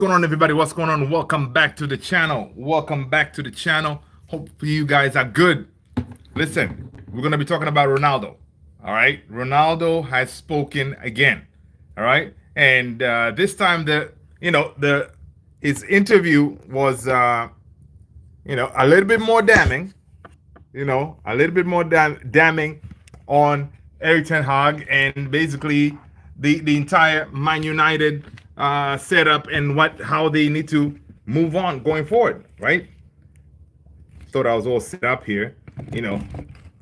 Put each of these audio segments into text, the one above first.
Going on, everybody? What's going on? Welcome back to the channel. Welcome back to the channel. Hopefully you guys are good. Listen, we're going to be talking about Ronaldo. All right. Ronaldo has spoken again. All right. And this time the his interview was a little bit more damning. A little bit more damning on Erik Ten Hag and basically the entire Man United setup and how they need to move on going forward, right? Thought I was all set up here. You know,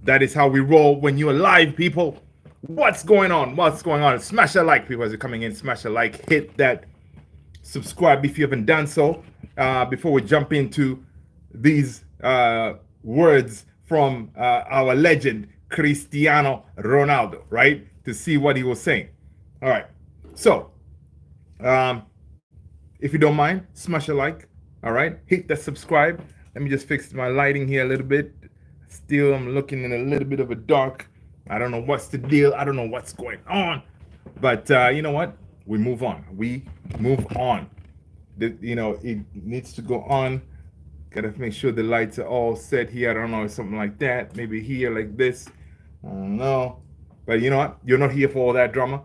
that is how we roll when you're live, people. What's going on? What's going on? Smash a like, people, as you're coming in. Smash a like. Hit that subscribe if you haven't done so. Before we jump into these words from our legend, Cristiano Ronaldo, right? To see what he was saying. All right. So, if you don't mind, smash a like. All right. Hit that subscribe. Let me just fix my lighting here a little bit. Still, I'm looking in a little bit of a dark. I don't know what's the deal. I don't know what's going on. But you know what? We move on. We move on. It needs to go on. Gotta make sure the lights are all set here. I don't know, something like that. Maybe here like this. I don't know. But you know what? You're not here for all that drama.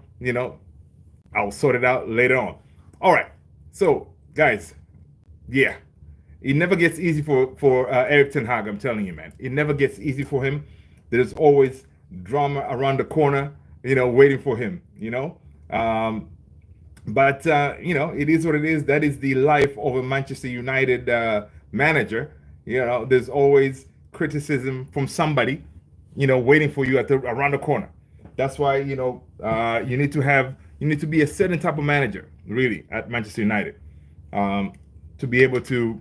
I'll sort it out later on. All right. So, guys, yeah. It never gets easy for Erik Ten Hag, I'm telling you, man. It never gets easy for him. There's always drama around the corner, waiting for him, But, it is what it is. That is the life of a Manchester United manager. There's always criticism from somebody, waiting for you around the corner. That's why, you need to be a certain type of manager, really, at Manchester United, to be able to,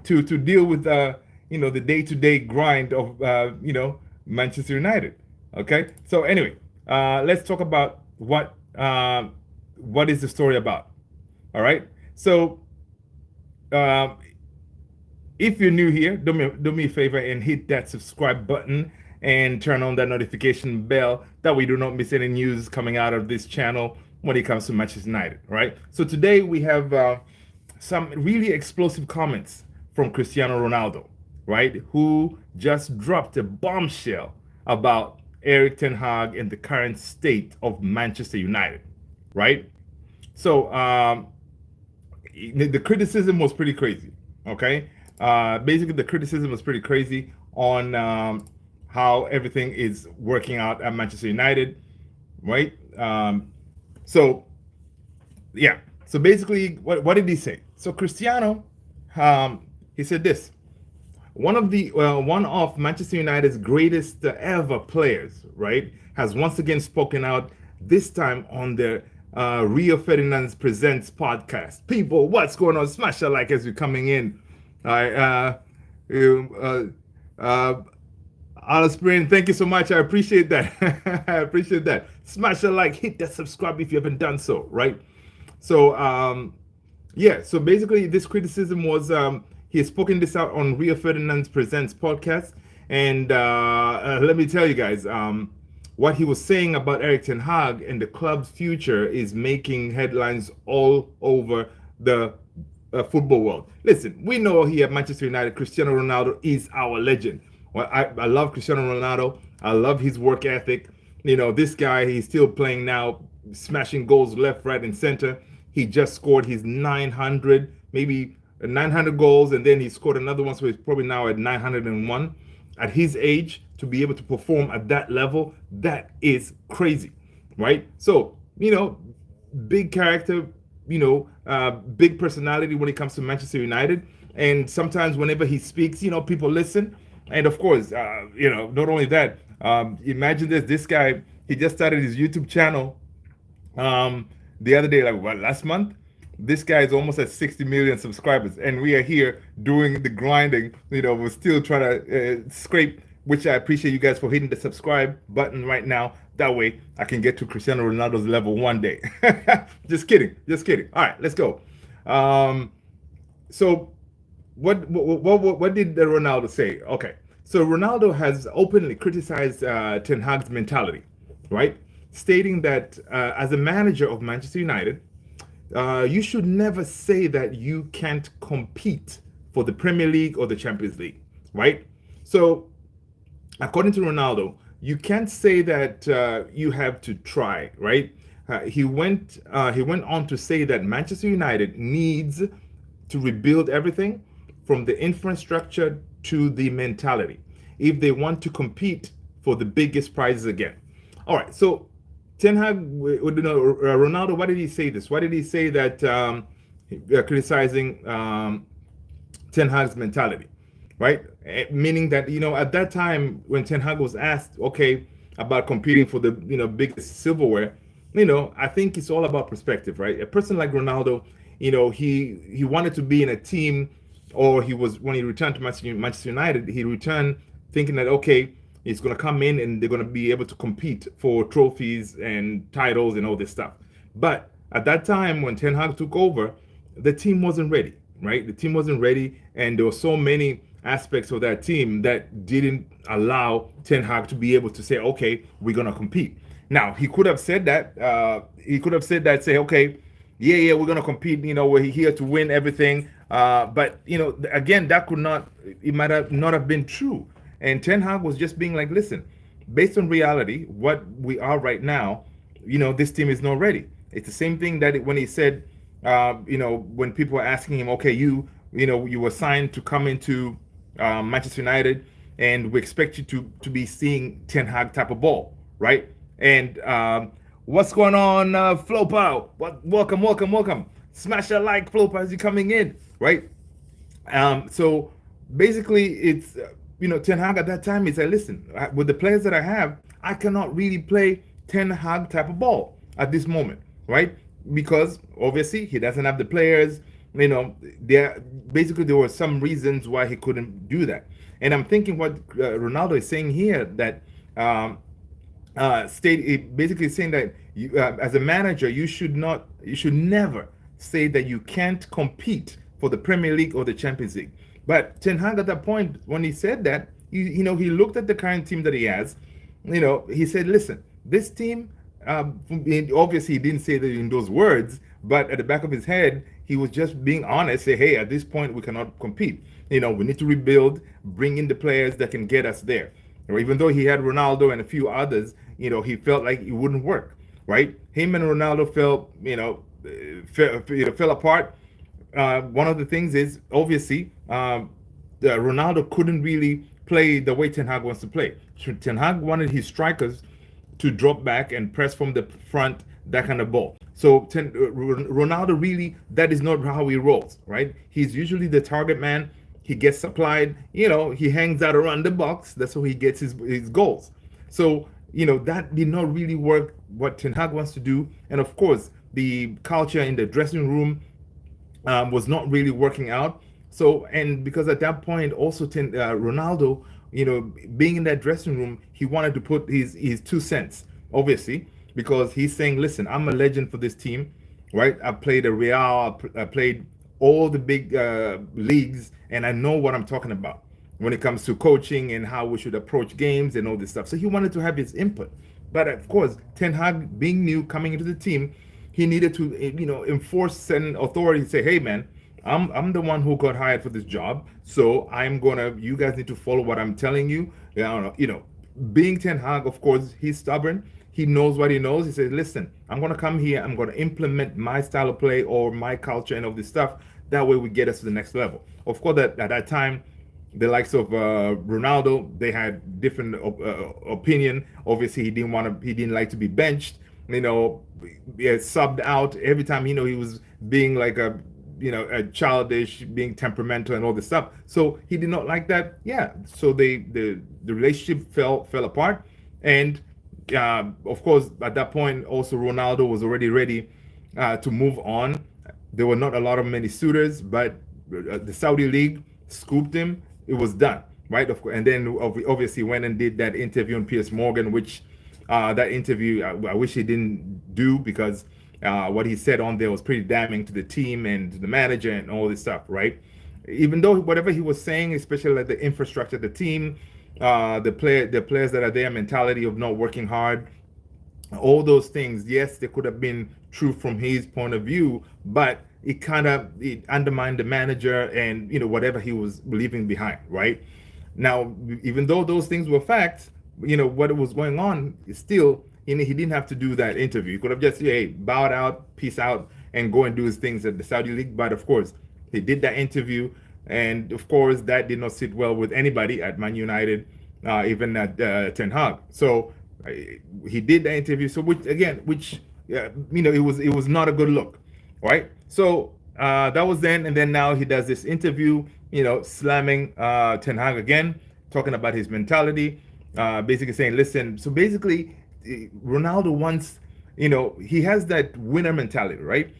to deal with, the day-to-day grind of, Manchester United. Okay. So anyway, let's talk about what is the story about. All right. So, if you're new here, do me a favor and hit that subscribe button and turn on that notification bell that we do not miss any news coming out of this channel when it comes to Manchester United. All right. So today we have some really explosive comments from Cristiano Ronaldo, right? Who just dropped a bombshell about Erik Ten Hag and the current state of Manchester United, right? So the criticism was pretty crazy. Okay. Basically, the criticism was pretty crazy on how everything is working out at Manchester United, right? So, yeah. So basically, what did he say? So Cristiano, he said this: one of Manchester United's greatest ever players, right, has once again spoken out. This time on the Rio Ferdinand's Presents podcast. People, what's going on? Smash a like as you're coming in. Alice Spring, thank you so much. I appreciate that. I appreciate that. Smash a like, hit that subscribe if you haven't done so, right? So, yeah. So basically, this criticism was he has spoken this out on Rio Ferdinand's Presents podcast, and let me tell you guys, what he was saying about Erik Ten Hag and the club's future is making headlines all over the football world. Listen, we know here at Manchester United, Cristiano Ronaldo is our legend. Well, I love Cristiano Ronaldo. I love his work ethic. This guy, he's still playing now, smashing goals left, right, and center. He just scored his 900 goals, and then he scored another one, so he's probably now at 901. At his age, to be able to perform at that level, that is crazy, right? So, big character, big personality when it comes to Manchester United. And sometimes whenever he speaks, people listen. And of course, not only that, imagine this guy, he just started his YouTube channel the other day, last month. This guy is almost at 60 million subscribers, and we are here doing the grinding. We're still trying to scrape, which I appreciate you guys for hitting the subscribe button right now. That way I can get to Cristiano Ronaldo's level one day. Just kidding. All right, let's go. So what did Ronaldo say? Okay, so Ronaldo has openly criticized Ten Hag's mentality, right? Stating that as a manager of Manchester United, you should never say that you can't compete for the Premier League or the Champions League, right? So, according to Ronaldo, you can't say that you have to try, right? He went on to say that Manchester United needs to rebuild everything from the infrastructure to the mentality if they want to compete for the biggest prizes again. All right, so Ten Hag, Ronaldo, why did he say this? Why did he say that criticizing Ten Hag's mentality, right? Meaning that at that time when Ten Hag was asked, okay, about competing for the biggest silverware, I think it's all about perspective, right? A person like Ronaldo, he wanted to be in a team, or he was when he returned to Manchester United, he returned thinking that okay, he's going to come in and they're going to be able to compete for trophies and titles and all this stuff. But at that time when Ten Hag took over, the team wasn't ready, right? The team wasn't ready, and there were so many aspects of that team that didn't allow Ten Hag to be able to say, okay, we're going to compete. Now, he could have said that. Say, okay, yeah, we're going to compete. We're here to win everything. But, again, that could not, it might have not have been true. And Ten Hag was just being like, listen, based on reality, what we are right now, this team is not ready. It's the same thing that when he said, when people were asking him, okay, you were signed to come into Manchester United, and we expect you to be seeing Ten Hag type of ball, right? And what's going on, Flopa? Welcome. Smash a like, Flopa, as you're coming in, right? So basically, it's Ten Hag at that time, he said, listen, with the players that I have, I cannot really play Ten Hag type of ball at this moment, right? Because obviously he doesn't have the players. There were some reasons why he couldn't do that. And I'm thinking what Ronaldo is saying here, that basically saying that as a manager, you should never say that you can't compete for the Premier League or the Champions League. But Ten Hag at that point, when he said that, he looked at the current team that he has. He said, listen, this team, obviously he didn't say that in those words, but at the back of his head, he was just being honest, say, hey, at this point, we cannot compete. We need to rebuild, bring in the players that can get us there. Even though he had Ronaldo and a few others, he felt like it wouldn't work, right? Him and Ronaldo fell apart. One of the things is, obviously, Ronaldo couldn't really play the way Ten Hag wants to play. Ten Hag wanted his strikers to drop back and press from the front, that kind of ball. So Ronaldo really, that is not how he rolls, right? He's usually the target man. He gets supplied, he hangs out around the box. That's how he gets his goals. So, that did not really work what Ten Hag wants to do. And of course, the culture in the dressing room was not really working out. So, and because at that point also Ronaldo, being in that dressing room, he wanted to put his 2 cents, obviously, because he's saying, listen, I'm a legend for this team, right? I played a Real, I played all the big leagues, and I know what I'm talking about when it comes to coaching and how we should approach games and all this stuff. So he wanted to have his input. But of course, Ten Hag, being new, coming into the team, he needed to, enforce certain authority, say, hey, man, I'm the one who got hired for this job, so you guys need to follow what I'm telling you. Being Ten Hag, of course, he's stubborn. He knows what he knows. He says, listen, I'm going to come here. I'm going to implement my style of play or my culture and all this stuff. That way we get us to the next level. Of course, at that time, the likes of Ronaldo, they had different opinion. Obviously, he didn't like to be benched. Subbed out every time. He was being like a childish, being temperamental and all this stuff. So he did not like that. Yeah. So the relationship fell apart, and of course at that point also Ronaldo was already ready to move on. There were not a lot of many suitors, but the Saudi league scooped him. It was done, right? Of course, and then obviously went and did that interview on Piers Morgan, which that interview I wish he didn't do, because what he said on there was pretty damning to the team and to the manager and all this stuff, right? Even though whatever he was saying, especially like the infrastructure, the team, the players that are there, mentality of not working hard, all those things, yes, they could have been true from his point of view, but it undermined the manager and whatever he was leaving behind, right? Now, even though those things were facts, what was going on is still, he didn't have to do that interview. He could have just, hey, bowed out, peace out, and go and do his things at the Saudi League. But of course, he did that interview, and of course, that did not sit well with anybody at Man United, even at Ten Hag. So he did the interview. So it was not a good look, right? So that was then, and then now he does this interview, slamming Ten Hag again, talking about his mentality, basically saying, listen. So basically, Ronaldo wants, he has that winner mentality, right?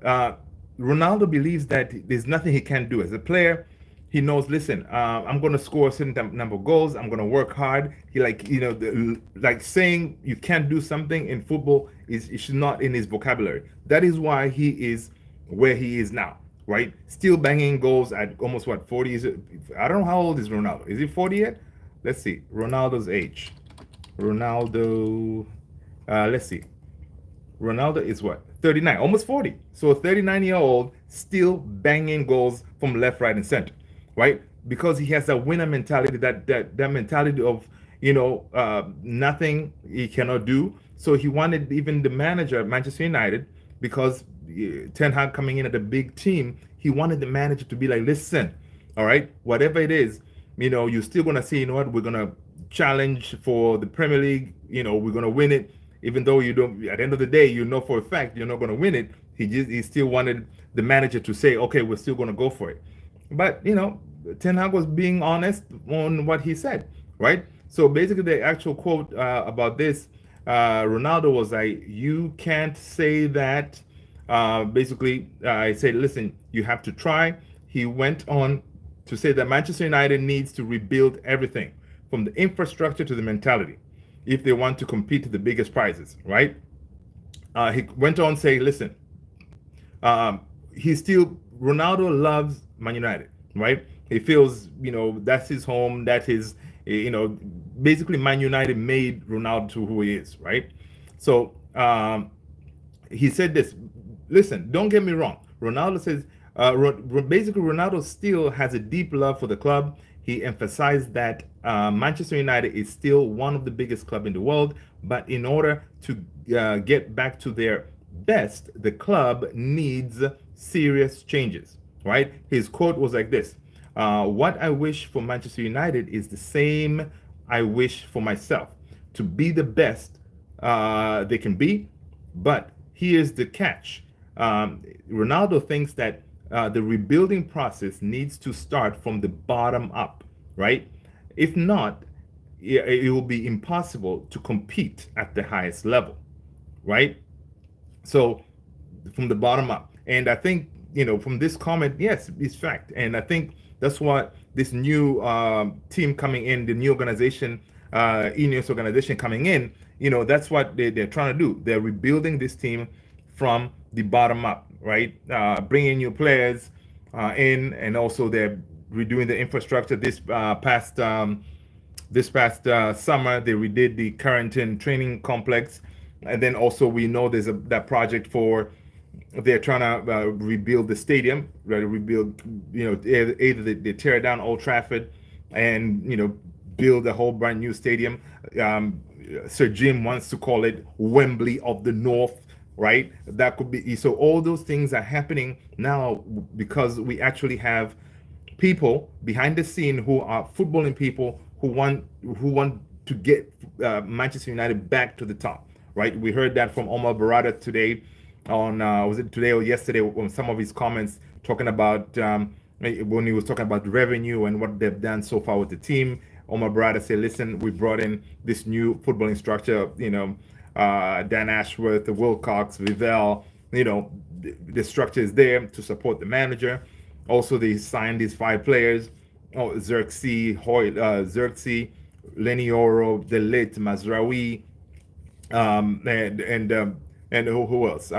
Uh, Ronaldo believes that there's nothing he can do as a player. He knows, listen, I'm going to score a certain number of goals. I'm going to work hard. He like saying you can't do something in football is not in his vocabulary. That is why he is where he is now, right? Still banging goals at almost 40 is it? I don't know how old is Ronaldo. Is he 40 yet? Let's see. Ronaldo's age. Ronaldo, let's see. Ronaldo is what? 39, almost 40. So a 39-year-old still banging goals from left, right, and center, right? Because he has that winner mentality, that mentality of, nothing he cannot do. So he wanted even the manager at Manchester United, because Ten Hag coming in at a big team, he wanted the manager to be like, listen, all right, whatever it is, you're still going to see, what, we're going to challenge for the Premier League, we're going to win it, even though you don't, at the end of the day, for a fact you're not going to win it. He still wanted the manager to say, okay, we're still going to go for it. But, Ten Hag was being honest on what he said, right? So basically the actual quote about this, Ronaldo was like, you can't say that. Basically, I said, listen, you have to try. He went on to say that Manchester United needs to rebuild everything, from the infrastructure to the mentality, if they want to compete to the biggest prizes, right? He went on to say, listen, Ronaldo loves Man United, right? He feels, that's his home, that his, basically Man United made Ronaldo to who he is, right? So he said this, listen, don't get me wrong. Ronaldo says, basically Ronaldo still has a deep love for the club. He emphasized that Manchester United is still one of the biggest clubs in the world, but in order to get back to their best, the club needs serious changes, right? His quote was like this, what I wish for Manchester United is the same I wish for myself, to be the best they can be, but here's the catch. Ronaldo thinks that the rebuilding process needs to start from the bottom up, right? If not, it will be impossible to compete at the highest level, right? So from the bottom up. And I think, from this comment, yes, it's fact. And I think that's what this new team coming in, the new organization, Ineos organization coming in, that's what they're trying to do. They're rebuilding this team from the bottom up, right? Bringing new players in, and also they're redoing the infrastructure. This past summer, they redid the Carrington training complex, and then also we know there's that project for, they're trying to rebuild the stadium, right? Rebuild, either they tear down Old Trafford and build a whole brand new stadium. Sir Jim wants to call it Wembley of the North, right? That could be, so all those things are happening now because we actually have people behind the scene who are footballing people who want to get Manchester United back to the top, right? We heard that from Omar Barada today on was it today or yesterday, on some of his comments talking about when he was talking about the revenue and what they've done so far with the team. Omar Barada said, listen, we brought in this new footballing structure, Dan Ashworth, the Wilcox, Vivell, the structure is there to support the manager. Also, they signed these 5 players, Xerxes, Lenioro, Delit, Mazraoui, and who else?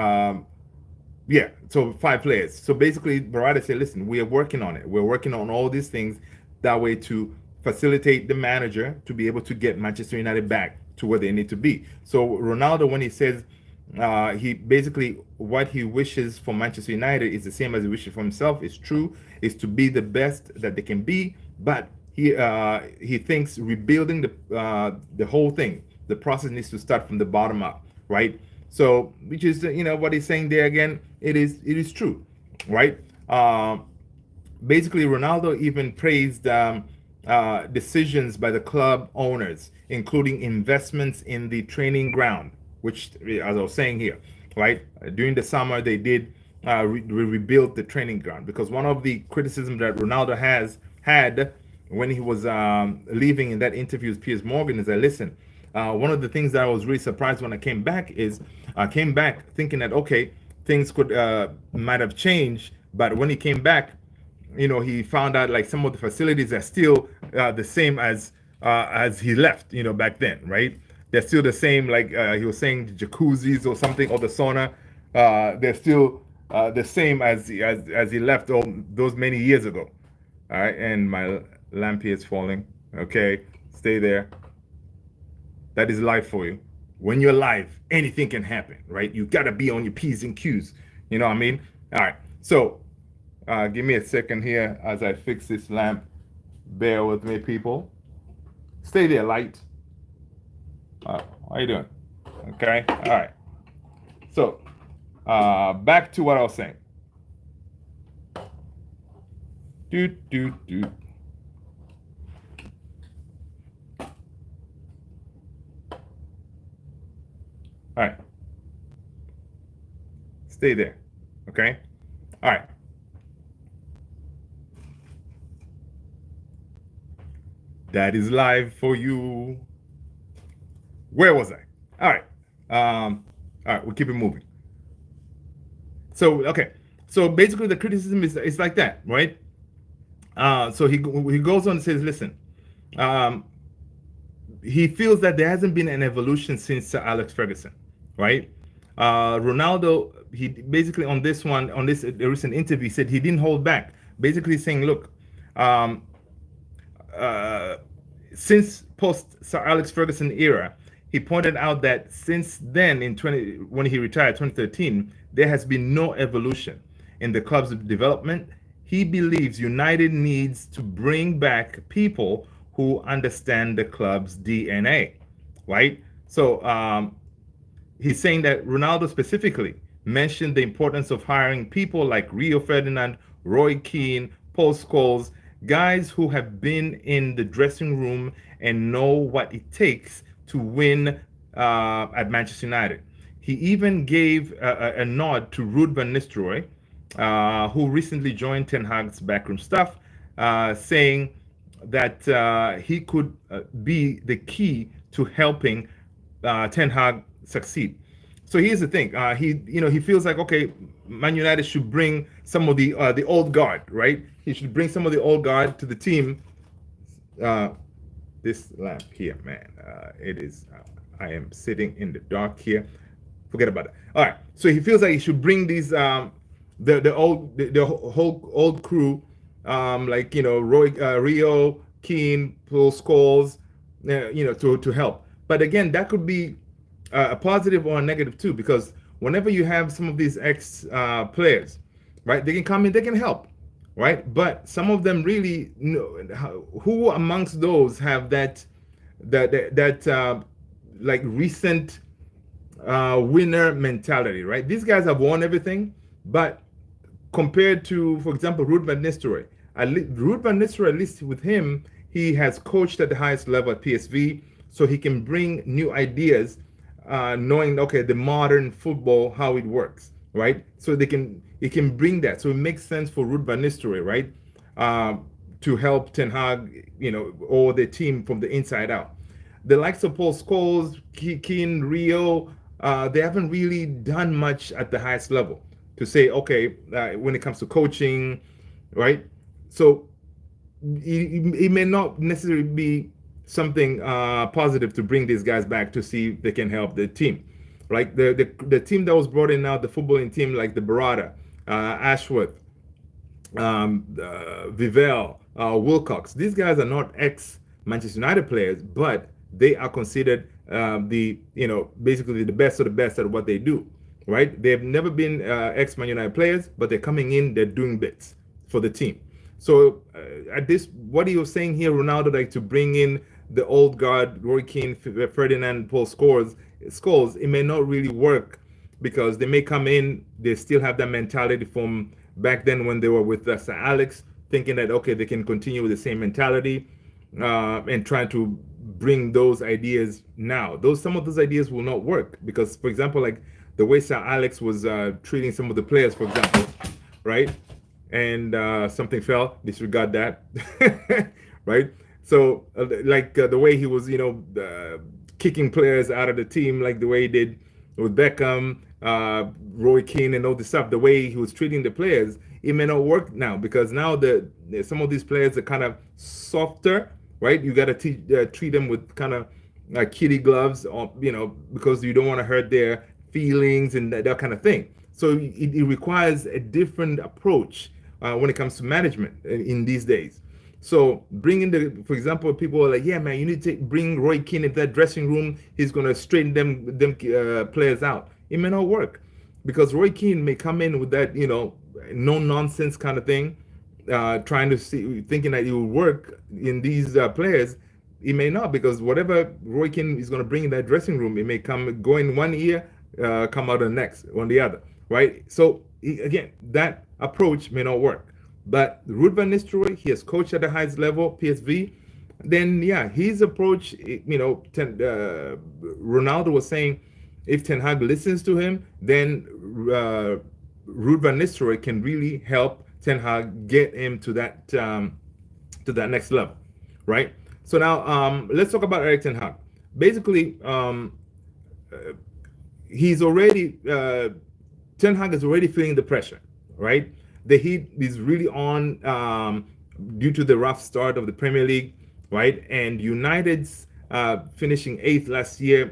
Yeah, so 5 players. So basically, Barada said, listen, we are working on it. We're working on all these things that way to facilitate the manager to be able to get Manchester United back to where they need to be. So Ronaldo, when he says he basically what he wishes for Manchester United is the same as he wishes for himself. It's true. Is to be the best that they can be, but he thinks rebuilding the whole thing, the process needs to start from the bottom up, right? So, which is what he's saying there again. It is true, right? Basically, Ronaldo even praised decisions by the club owners, including investments in the training ground, which, as I was saying here, right? During the summer, they did rebuild the training ground, because one of the criticisms that Ronaldo has had when he was leaving in that interview with Piers Morgan is that, listen, one of the things that I was really surprised when I came back is I came back thinking that, okay, things could might have changed, but when he came back, he found out like some of the facilities are still the same as he left, back then, right? They're still the same, like he was saying, the jacuzzis or something, or the sauna. They're still the same as he left all those many years ago. All right, and my lamp here is falling. Okay, stay there. That is life for you. When you're live, anything can happen, right? You gotta be on your P's and Q's. You know what I mean? All right, so give me a second here as I fix this lamp. Bear with me, people. Stay there, light. How you doing? Okay, all right. So, back to what I was saying. All right. Stay there. Okay? All right. That is live for you. Where was I? All right. All right, we'll keep it moving. So, okay. So basically the criticism is like that, right? So he goes on and says, listen, he feels that there hasn't been an evolution since Sir Alex Ferguson, right? Ronaldo, he basically on this recent interview, he said he didn't hold back, basically saying, look, since post Sir Alex Ferguson era, he pointed out that since then, when he retired 2013, there has been no evolution in the club's development. He believes United needs to bring back people who understand the club's DNA, right? So he's saying that Ronaldo specifically mentioned the importance of hiring people like Rio Ferdinand, Roy Keane, Paul Scholes, guys who have been in the dressing room and know what it takes to win at Manchester United. He even gave a nod to Ruud van Nistelrooy, who recently joined Ten Hag's backroom staff, saying that he could be the key to helping Ten Hag succeed. So here's the thing: he feels like, okay, Man United should bring some of the old guard, right? He should bring some of the old guard to the team. This lamp here, man, it is. I am sitting in the dark here. Forget about it. All right. So he feels like he should bring these the whole old crew, like Rio, Keane, Paul Scholes, to help. But again, that could be a positive or a negative too, because whenever you have some of these ex players, right, they can come in, they can help, right? But some of them really, who amongst those have that like recent winner mentality, right? These guys have won everything, but compared to, for example, Ruud van Nistelrooy, at least with him, he has coached at the highest level at PSV, so he can bring new ideas, knowing, okay, the modern football, how it works, right? So he can bring that. So it makes sense for Ruud van Nistelrooy, right, to help Ten Hag, or the team from the inside out. The likes of Paul Scholes, Keane, Rio, they haven't really done much at the highest level to say, okay, when it comes to coaching, right? So it may not necessarily be something positive to bring these guys back to see if they can help the team. Like the team that was brought in now, the footballing team, like the Barada, Ashworth, Vivell, Wilcox. These guys are not ex-Manchester United players, but they are considered the basically the best of the best at what they do, right? They've never been ex-Man United players, but they're coming in, they're doing bits for the team. So at this, what are you saying here, Ronaldo, like to bring in the old guard, Roy Keane, Ferdinand, Paul Scholes, it may not really work because they may come in, they still have that mentality from back then when they were with Sir Alex, thinking that, okay, they can continue with the same mentality and trying to bring those ideas now. Some of those ideas will not work because, for example, like the way Sir Alex was treating some of the players, for example, right? And something fell, disregard that, right? So the way he was, kicking players out of the team, like the way he did with Beckham, Roy Keane, and all this stuff, the way he was treating the players, it may not work now because now some of these players are kind of softer, right? You got to treat them with kind of kitty gloves, because you don't want to hurt their feelings and that kind of thing. So it requires a different approach when it comes to management in these days. So bringing for example, people are like, yeah, man, you need to bring Roy Keane into that dressing room. He's going to straighten them players out. It may not work because Roy Keane may come in with that, no nonsense kind of thing, trying to thinking that it will work in these players. It may not, because whatever Roy Keane is going to bring in that dressing room, it may go in one ear, come out the next, on the other, right? So again, that approach may not work. But Ruud van Nistelrooy, he has coached at the highest level, PSV. Then, yeah, his approach, Ronaldo was saying, if Ten Hag listens to him, then Ruud van Nistelrooy can really help Ten Hag get him to that next level, right? So now let's talk about Erik Ten Hag. Basically, he's already Ten Hag is already feeling the pressure, right? The heat is really on due to the rough start of the Premier League, right? And United's finishing 8th last year,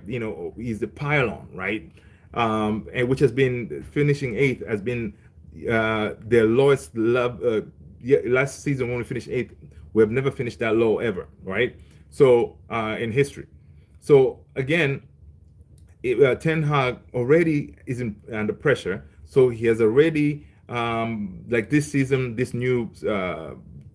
is the pylon, right? And which has been finishing 8th has been their lowest love. Last season when we finished 8th, we have never finished that low ever, right? So in history. So again, Ten Hag already is under pressure. So he has already like this season, this new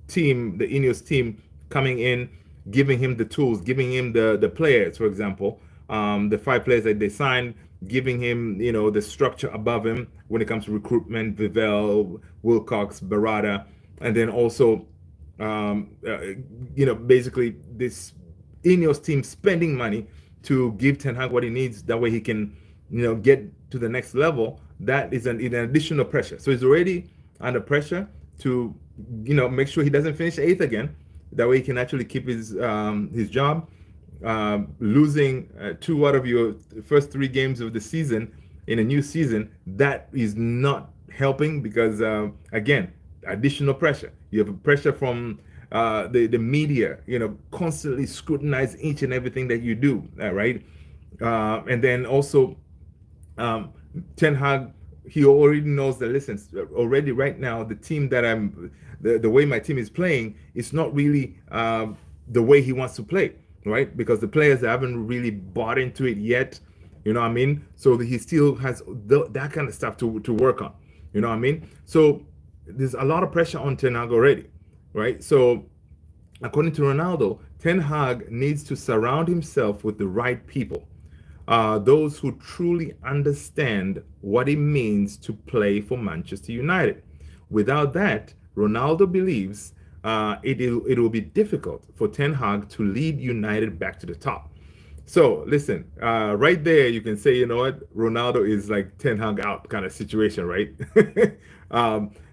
team, the Ineos team coming in, giving him the tools, giving him the players, for example, the 5 players that they signed, giving him, the structure above him when it comes to recruitment, Vivell, Wilcox, Barada, and then also, basically this Ineos team spending money to give Ten Hag what he needs. That way he can, get to the next level. That is an additional pressure. So he's already under pressure to, make sure he doesn't finish 8th again. That way he can actually keep his job. Losing 2 out of your first 3 games of the season in a new season, that is not helping because, again, additional pressure. You have pressure from the media, constantly scrutinize each and everything that you do, right? And then also, Ten Hag, he already knows that, listen, already right now, the team that the way my team is playing, it's not really the way he wants to play, right? Because the players haven't really bought into it yet, you know what I mean? So he still has that kind of stuff to work on, you know what I mean? So there's a lot of pressure on Ten Hag already, right? So according to Ronaldo, Ten Hag needs to surround himself with the right people. Those who truly understand what it means to play for Manchester United. Without that, Ronaldo believes it will be difficult for Ten Hag to lead United back to the top. So listen, right there you can say, Ronaldo is like Ten Hag out kind of situation, right?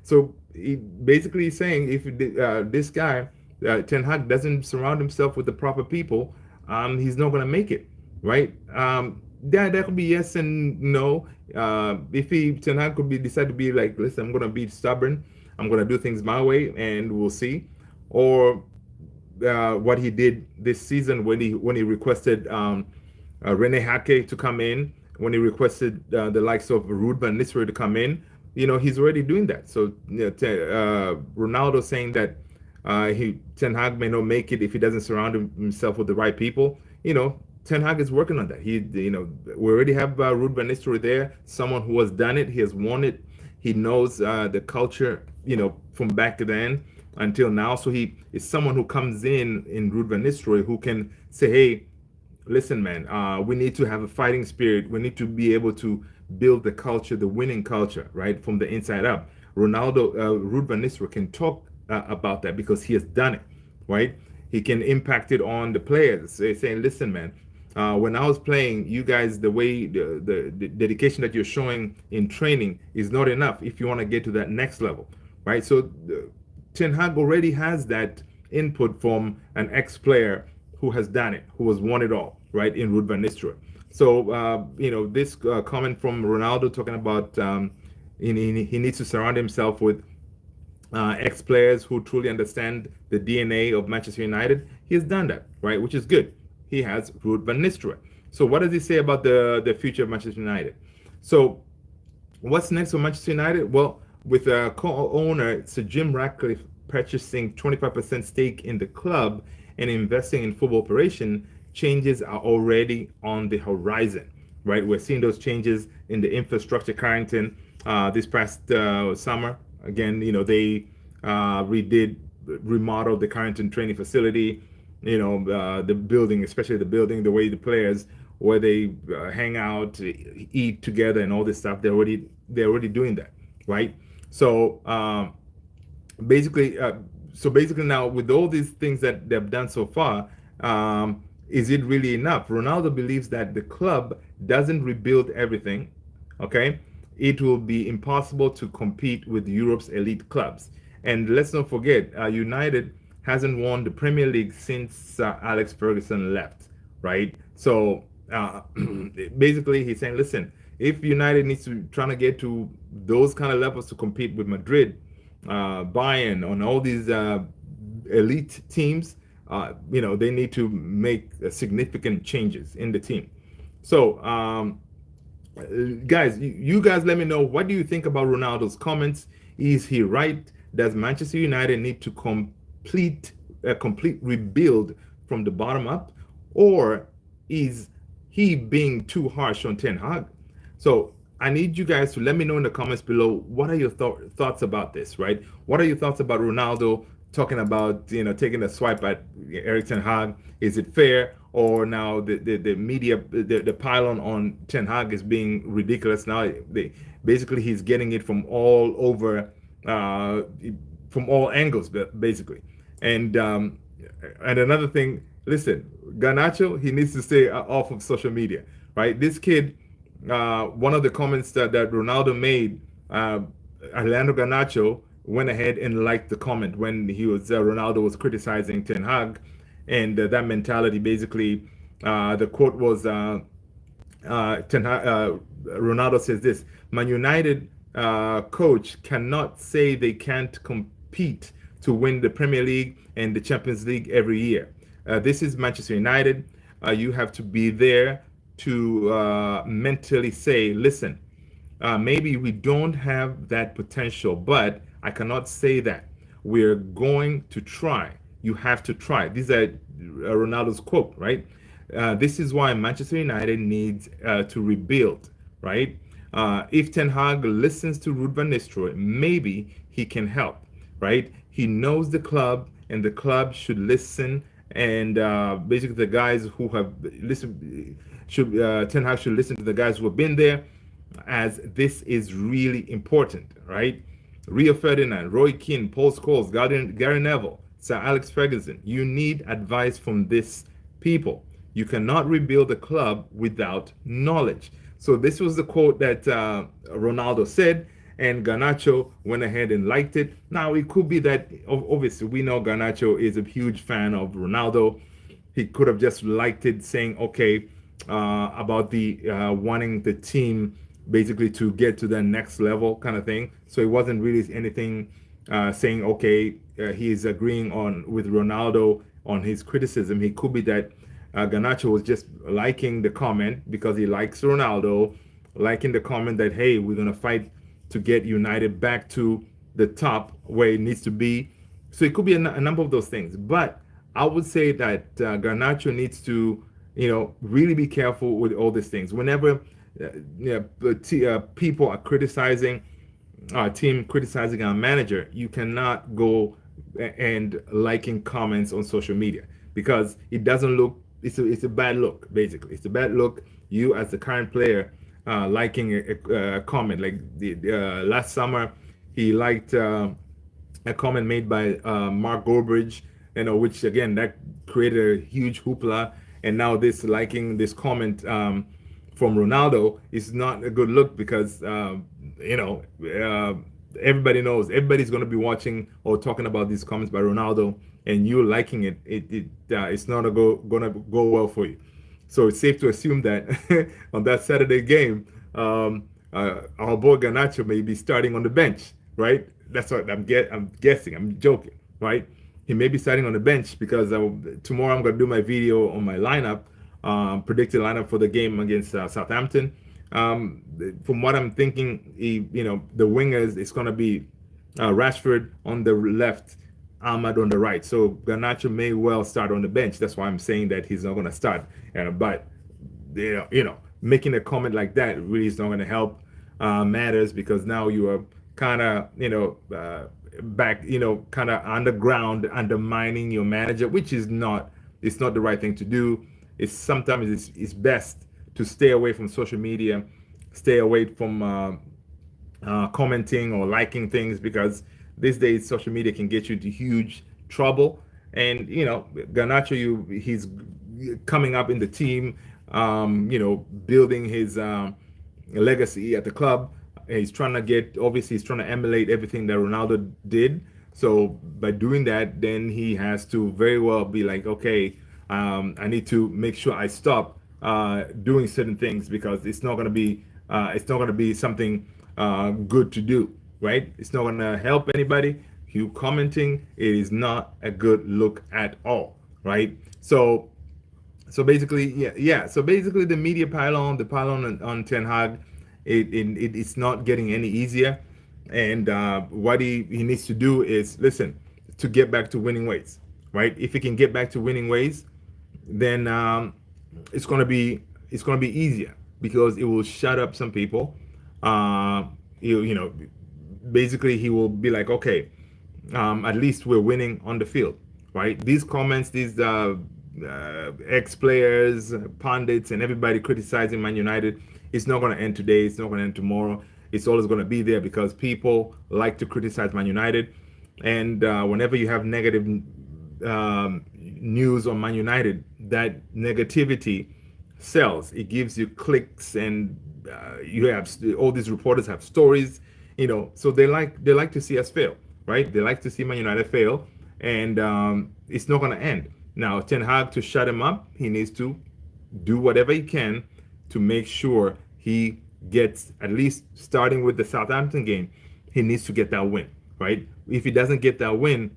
So he basically is saying if this guy, Ten Hag, doesn't surround himself with the proper people, he's not going to make it. Right? That could be yes and no. If Ten Hag could decide to be like, listen, I'm gonna be stubborn. I'm gonna do things my way, and we'll see. Or what he did this season when he requested Rene Hake to come in, when he requested the likes of Ruud van Nistelrooy to come in. He's already doing that. So Ronaldo saying that Ten Hag may not make it if he doesn't surround himself with the right people. Ten Hag is working on that. We already have Ruud van Nistelrooy there, someone who has done it. He has won it. He knows the culture, from back then until now. So he is someone who comes in Ruud van Nistelrooy, who can say, hey, listen, man, we need to have a fighting spirit. We need to be able to build the culture, the winning culture, right, from the inside up. Ruud van Nistelrooy can talk about that because he has done it, right? He can impact it on the players, saying, listen, man, when I was playing, you guys, the way the dedication that you're showing in training is not enough if you want to get to that next level, right? So Ten Hag already has that input from an ex-player who has done it, who has won it all, right, in Ruud van Nistelrooy. So, this comment from Ronaldo talking about he needs to surround himself with ex-players who truly understand the DNA of Manchester United. He has done that, right, which is good. He has Ruud van Nistelrooy. So what does he say about the future of Manchester United? So what's next for Manchester United? Well, with co-owner Sir Jim Ratcliffe purchasing 25% stake in the club and investing in football operation, changes are already on the horizon, right? We're seeing those changes in the infrastructure. Carrington this past summer, again, they remodeled the Carrington training facility, the building, especially the building, the way the players, where they hang out, eat together and all this stuff. They're already doing that, right? So basically now, with all these things that they've done so far, is it really enough? Ronaldo believes that the club doesn't rebuild everything, okay? It will be impossible to compete with Europe's elite clubs. And let's not forget, United hasn't won the Premier League since Alex Ferguson left, right? So basically he's saying, listen, if United needs to trying to get to those kind of levels to compete with Madrid, Bayern, on all these elite teams, they need to make significant changes in the team. So, guys, you guys let me know, what do you think about Ronaldo's comments? Is he right? Does Manchester United need to complete rebuild from the bottom up, or is he being too harsh on Ten Hag? So I need you guys to let me know in the comments below, what are your thoughts about this, right? What are your thoughts about Ronaldo talking about, taking a swipe at Erik Ten Hag? Is it fair? Or now the media, the pile on Ten Hag is being ridiculous. Now basically he's getting it from all over, from all angles, basically. And another thing, listen, Garnacho, he needs to stay off of social media, right? This kid, one of the comments that Ronaldo made, Alejandro Garnacho went ahead and liked the comment when Ronaldo was criticizing Ten Hag, and that mentality, basically, the quote was, Ronaldo says this: Man United coach cannot say they can't compete to win the Premier League and the Champions League every year. This is Manchester United. You have to be there to mentally say, listen, maybe we don't have that potential, but I cannot say that. We're going to try. You have to try. These are Ronaldo's quote, right? This is why Manchester United needs to rebuild, right? If Ten Hag listens to Ruud van Nistelrooy, maybe he can help, right? He knows the club, and the club should listen. And basically, the guys who have listened, Ten Hag should listen to the guys who have been there, as this is really important, right? Rio Ferdinand, Roy Keane, Paul Scholes, Gary Neville, Sir Alex Ferguson. You need advice from these people. You cannot rebuild a club without knowledge. So this was the quote that Ronaldo said, and Garnacho went ahead and liked it. Now, it could be that, obviously, we know Garnacho is a huge fan of Ronaldo. He could have just liked it, saying, okay, about the wanting the team basically to get to the next level kind of thing. So it wasn't really anything saying, okay, he is agreeing with Ronaldo on his criticism. It could be that Garnacho was just liking the comment because he likes Ronaldo, liking the comment that, hey, we're going to fight to get United back to the top where it needs to be. So it could be a number of those things. But I would say that Garnacho needs to, really be careful with all these things. Whenever people are criticizing our team, criticizing our manager, you cannot go and liking comments on social media, because it doesn't look. It's a bad look. Basically, it's a bad look. You as the current player liking a comment like the last summer, he liked a comment made by Mark Goldbridge, which again that created a huge hoopla, and now this liking this comment from Ronaldo is not a good look, because you know uh, everybody knows, everybody's going to be watching or talking about these comments by Ronaldo, and you liking it's not gonna go well for you. So it's safe to assume that on that Saturday game, our boy Garnacho may be starting on the bench, right? That's what I'm guessing. I'm joking, right? He may be starting on the bench, because tomorrow I'm gonna do my video on my lineup, predicted lineup for the game against Southampton. From what I'm thinking, the wingers, it's gonna be Rashford on the left, Ahmad on the right. So Garnacho may well start on the bench. That's why I'm saying that he's not gonna start. But making a comment like that really is not going to help matters, because now you are kind of back, kind of underground, undermining your manager, which is not, it's not the right thing to do. It's sometimes it's best to stay away from social media, stay away from commenting or liking things, because these days social media can get you into huge trouble. And Garnacho, he's coming up in the team, building his legacy at the club. He's trying to obviously he's trying to emulate everything that Ronaldo did. So by doing that, then he has to very well be like, okay, I need to make sure I stop doing certain things, because it's not gonna be something good to do, right? It's not gonna help anybody. You commenting, it is not a good look at all, right? So basically, yeah. So basically, the media pylon, the pylon on Ten Hag, it's not getting any easier. And what he needs to do is listen, to get back to winning ways, right? If he can get back to winning ways, then it's gonna be easier, because it will shut up some people. Basically he will be like, okay, at least we're winning on the field, right? These comments, these ex-players, pundits, and everybody criticizing Man United, it's not going to end today. It's not going to end tomorrow. It's always going to be there, because people like to criticize Man United, and whenever you have negative news on Man United, that negativity sells. It gives you clicks, and you have all these reporters have stories, so they like to see us fail, right? They like to see Man United fail, and it's not going to end. Now, Ten Hag, to shut him up, he needs to do whatever he can to make sure he gets, at least starting with the Southampton game, he needs to get that win, right? If he doesn't get that win,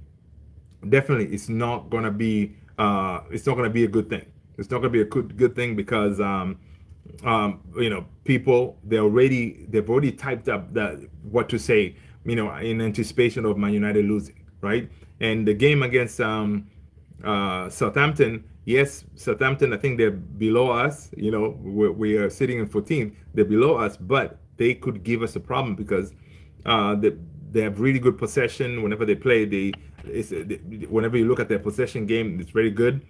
definitely it's not gonna be a good thing. It's not gonna be a good thing, because people, they've already typed up what to say, in anticipation of Man United losing, right? And the game against Southampton, yes, Southampton, I think they're below us. We are sitting in 14th. They're below us, but they could give us a problem, because they have really good possession. Whenever they play, whenever you look at their possession game, it's very good.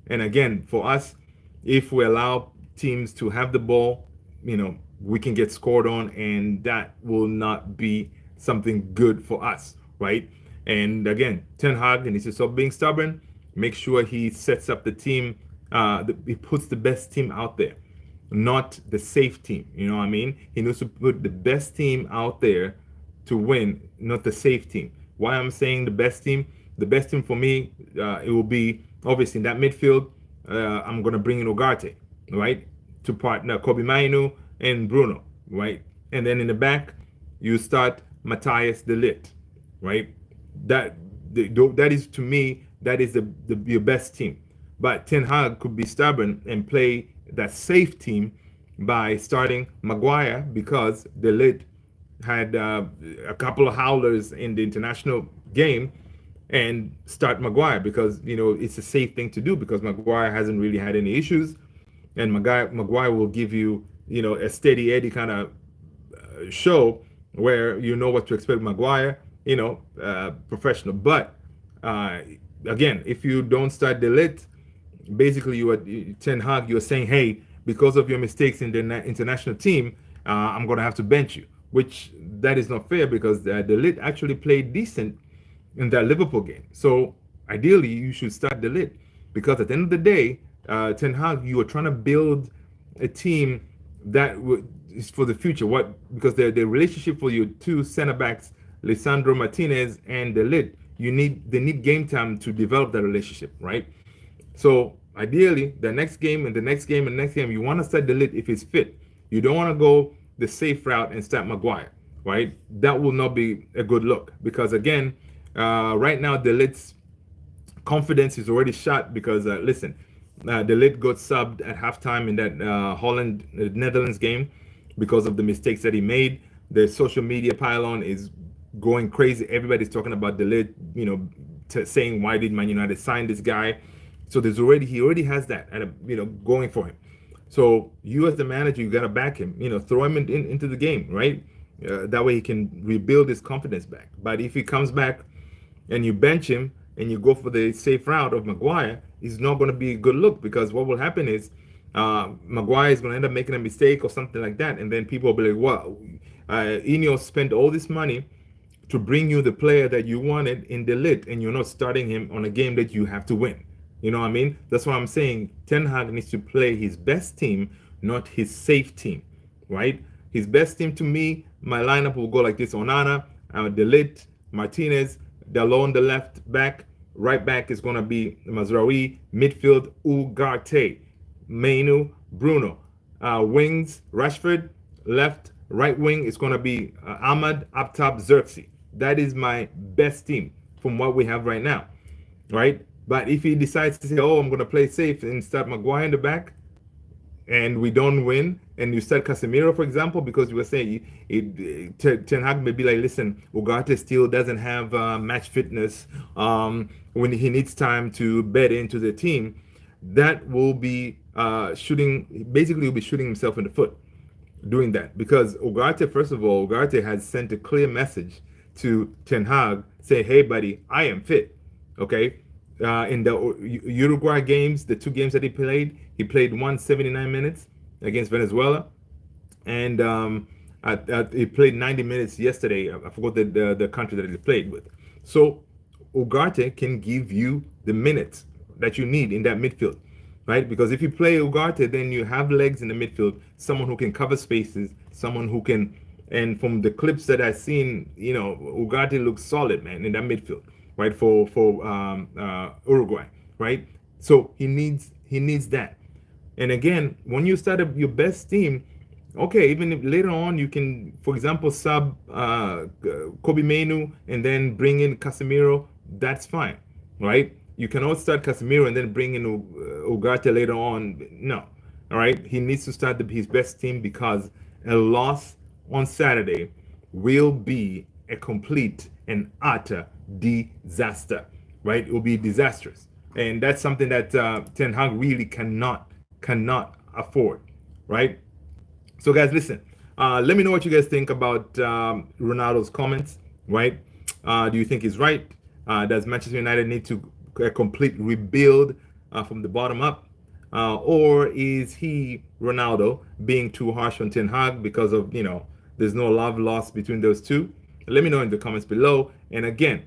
And again, for us, if we allow teams to have the ball, we can get scored on, and that will not be something good for us, right? And again, Ten Hag needs to stop being stubborn. Make sure he sets up the team. He puts the best team out there, not the safe team. You know what I mean? He needs to put the best team out there to win, not the safe team. Why I'm saying the best team? The best team for me, it will be obviously in that midfield. I'm gonna bring in Ugarte, right, to partner Kobe Mainu and Bruno, right, and then in the back you start Matthias de Ligt, right. That is, to me, that is your best team. But Ten Hag could be stubborn and play that safe team by starting Maguire, because de Ligt had a couple of howlers in the international game, and start Maguire, because it's a safe thing to do, because Maguire hasn't really had any issues. and Maguire will give you, a steady Eddie kind of show where you know what to expect. Maguire, professional. But uh, again, if you don't start De Ligt, basically you are Ten Hag. You're saying, hey, because of your mistakes in the international team, I'm gonna have to bench you. Which that is not fair because De Ligt actually played decent in that Liverpool game. So ideally, you should start De Ligt because at the end of the day, Ten Hag, you are trying to build a team that is for the future. What because the relationship for your two center backs, Lisandro Martinez and De Ligt, they need game time to develop that relationship, right? So ideally, the next game and the next game and the next game, you want to start De Ligt if he's fit. You don't want to go the safe route and start Maguire, right? That will not be a good look because again, right now De Ligt's confidence is already shot because listen, De Ligt got subbed at halftime in that Holland Netherlands game because of the mistakes that he made. The social media pylon is going crazy. Everybody's talking about De Ligt, saying why did Man United sign this guy? So he already has that, and going for him. So you as the manager, you got to back him. Throw him into the game, right? That way he can rebuild his confidence back. But if he comes back and you bench him and you go for the safe route of Maguire, it's not going to be a good look because what will happen is Maguire is going to end up making a mistake or something like that, and then people will be like, "Wow, Ineos spent all this money to bring you the player that you wanted in De Ligt, and you're not starting him on a game that you have to win." You know what I mean? That's what I'm saying. Ten Hag needs to play his best team, not his safe team, right? His best team to me, my lineup will go like this: Onana, De Ligt, Martinez, Dalot on the left back. Right back is going to be Mazraoui. Midfield, Ugarte, Mainu, Bruno. Wings, Rashford. Right wing is going to be Ahmad, up top, Xerxes. That is my best team from what we have right now, right? But if he decides to say, "Oh, I'm going to play safe and start Maguire in the back," and we don't win, and you start Casemiro, for example, because you were saying Ten Hag may be like, "Listen, Ugarte still doesn't have match fitness when he needs time to bed into the team," that will be basically he'll be shooting himself in the foot doing that. Because Ugarte, first of all, Ugarte has sent a clear message to Ten Hag, say, "Hey, buddy, I am fit." Okay? In the Uruguay games, the two games that he played 179 minutes against Venezuela, and he played 90 minutes yesterday. I forgot the country that he played with. So Ugarte can give you the minutes that you need in that midfield, right? Because if you play Ugarte, then you have legs in the midfield, someone who can cover spaces, someone who can. And from the clips that I've seen, Ugarte looks solid, man, in that midfield, right? For Uruguay, right? So he needs that. And again, when you start up your best team, okay, even if later on you can, for example, sub Kobe Mainu and then bring in Casemiro, that's fine, right? You cannot start Casemiro and then bring in Ugarte later on. No, all right? He needs to start his best team because a loss on Saturday will be a complete and utter disaster, right? It will be disastrous. And that's something that Ten Hag really cannot afford, right? So guys, listen, let me know what you guys think about Ronaldo's comments, right? Do you think he's right? Does Manchester United need to a complete rebuild from the bottom up? Or is he, Ronaldo, being too harsh on Ten Hag because of, there's no love lost between those two? Let me know in the comments below. And again,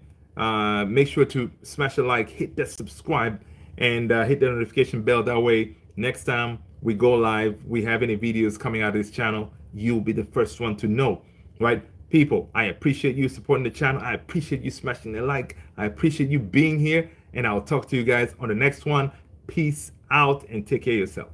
make sure to smash a like, hit that subscribe, and hit the notification bell. That way, next time we go live, we have any videos coming out of this channel, you'll be the first one to know, right? People, I appreciate you supporting the channel. I appreciate you smashing the like. I appreciate you being here. And I'll talk to you guys on the next one. Peace out and take care of yourself.